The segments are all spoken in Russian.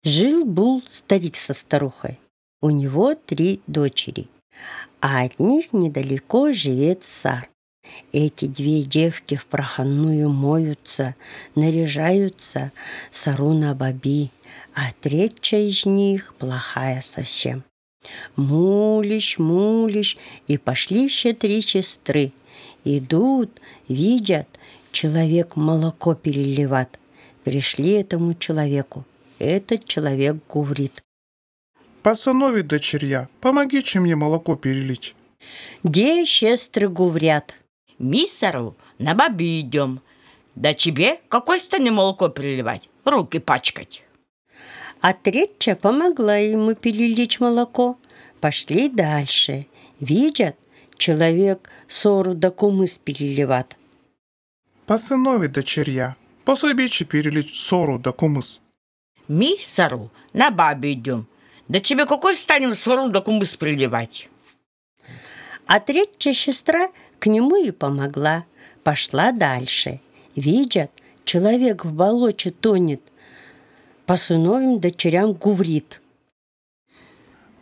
Жил-был старик со старухой. У него 3 дочери, а от них недалеко живет царь. Эти 2 девки в проходную моются, наряжаются цару на баби, а 3-я из них плохая совсем. Мулищ, и пошли все 3 сестры. Идут, видят, человек молоко переливает. Пришли этому человеку. Этот человек говорит: «Пасанові, дочерья, помогите мне молоко перелить». Где сестры говорят: «Миссару на баби идем. Да тебе какой станем молоко переливать, руки пачкать?» А 3-я помогла ему перелить молоко. Пошли дальше. Видят, человек ссору да кумыс переливает. «Пасанові, дочерья, пособиче перелить ссору да кумыс». «Миссару на баби идем. Да тебе какой станем ссору да кумыс переливать?» А 3-я сестра к нему и помогла. Пошла дальше. Видят, человек в болоте тонет. По сыновьим дочерям говорит: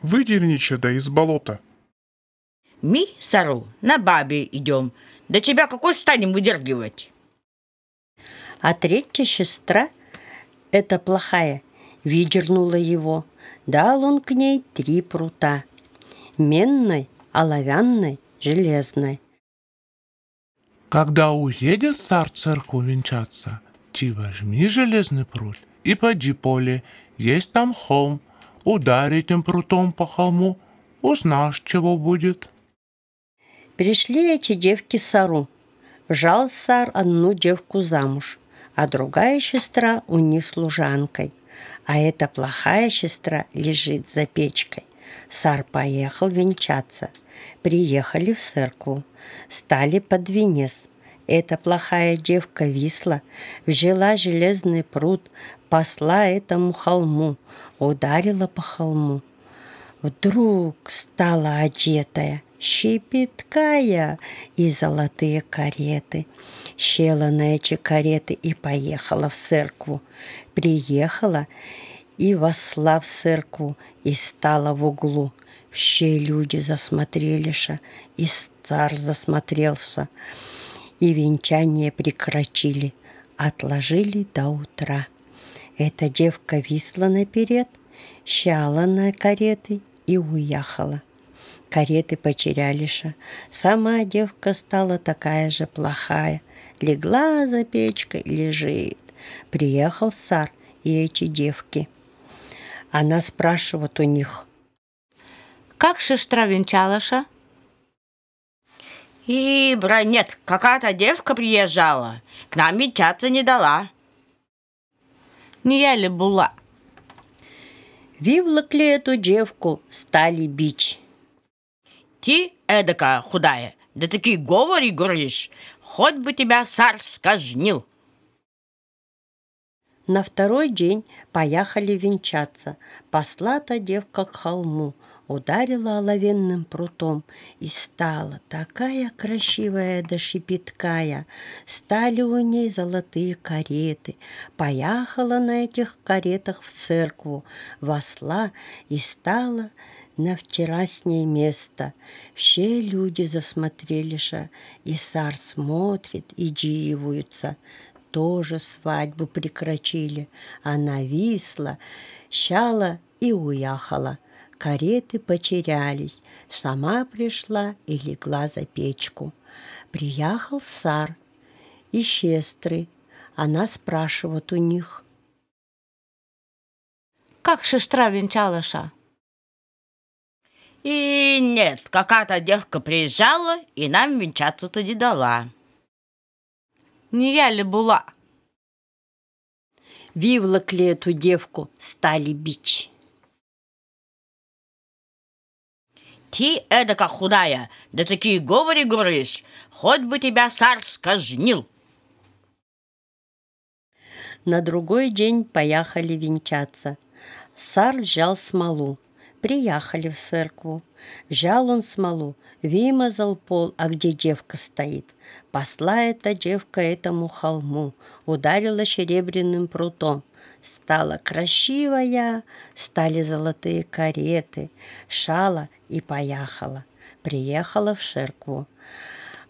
«Выдерните да из болота». «Миссару на баби идем. Да тебя какой станем выдергивать?» А 3-я сестра, эта плохая, выдернула его. Дал он к ней 3 прута: менной, оловянной, железной. Когда уедет царь церковь венчаться, ты возьми железный прут и поди поле, есть там холм, ударь этим прутом по холму, узнаешь, чего будет. Пришли эти девки цару. Взял царь одну девку замуж, а другая сестра у них служанкой. А эта плохая сестра лежит за печкой. Царь поехал венчаться. Приехали в церковь, стали под венец. Эта плохая девка висла, взяла железный прут, посла этому холму, ударила по холму. Вдруг стала одетая, щепеткая, и золотые кареты. Села на эти кареты и поехала в церковь. Приехала и вошла в церковь, и стала в углу. Все люди засмотрелись, и царь засмотрелся, и венчание прекратили, отложили до утра. Эта девка висла наперед, села на кареты и уехала. Кареты потерялись. Сама девка стала такая же плохая. Легла за печкой, лежит. Приехал царь и эти девки. Она спрашивает у них: «Как сестра венчалаша?» «И, нет, какая-то девка приезжала, к нам венчаться не дала». «Не я ли была?» Вывлекли эту девку, стали бить. «Ты эдакая худая, да такие говори говоришь, хоть бы тебя царь сказнил». На 2-й день поехали венчаться. Посла та девка к холму, ударила оловянным прутом, и стала такая красивая да шепеткая. Стали у ней золотые кареты. Поехала на этих каретах в церковь, вошла и стала на вчерашнее место. Все люди засмотрелись, и царь смотрит и дивуется. Тоже свадьбу прекращили. Она висла, сяла и уехала. Кареты потерялись. Сама пришла и легла за печку. Приехал царь и сестры. Она спрашивает у них: «Как сестра венчалаша?» «И нет, какая-то девка приезжала и нам венчаться-то не дала». «Не я ли была?» Вывлекли эту девку, стали бить. «Ты эдака худая, да такие говори говоришь, хоть бы тебя царь сказнил». На другой день поехали венчаться. Царь взял смолу. Приехали в церкву. Взял он смолу, вымазал пол, а где девка стоит. Посла эта девка этому холму, ударила серебряным прутом. Стала красивая, стали золотые кареты, шала и поехала. Приехала в церкву,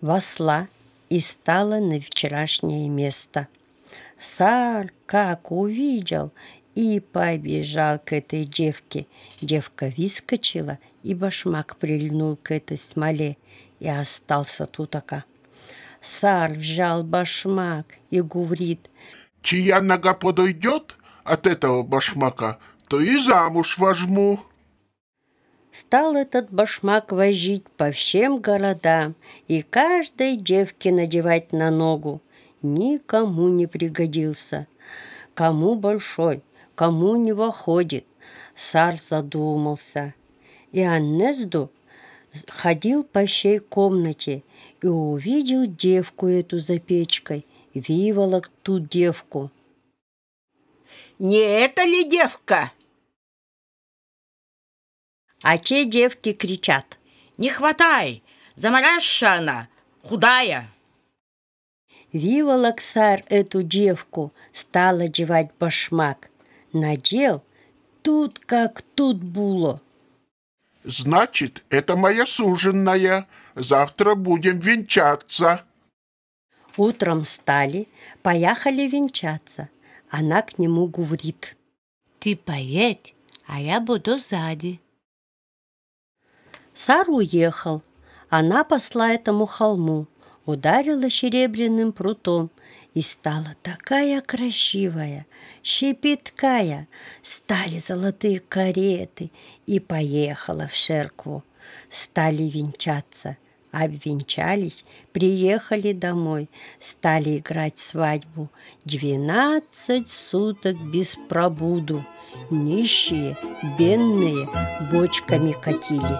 восла и стала на вчерашнее место. Царь как увидел и побежал к этой девке. Девка выскочила, и башмак прильнул к этой смоле и остался тутака. Царь взял башмак и говорит: чья нога подойдет от этого башмака, то и замуж возьму. Стал этот башмак возить по всем городам и каждой девке надевать на ногу. Никому не пригодился. Кому большой, кому не выходит. Царь задумался. И Аннезду ходил по всей комнате и увидел девку эту за печкой, выволок ту девку. Не это ли девка? А те девки кричат: Не хватай, заморашься она, худая. выволок царь эту девку, стал одевать башмак. Надел, тут как тут было. Значит, это моя суженая. Завтра будем венчаться. Утром встали, поехали венчаться. Она к нему говорит: Ты поедь, а я буду сзади. Царь уехал. Она посла этому холму, ударила серебряным прутом и стала такая красивая, щепеткая. Стали золотые кареты и поехала в церкву. Стали венчаться. Обвенчались, приехали домой, стали играть свадьбу. 12 суток без пробуду. Нищие, бедные бочками катили.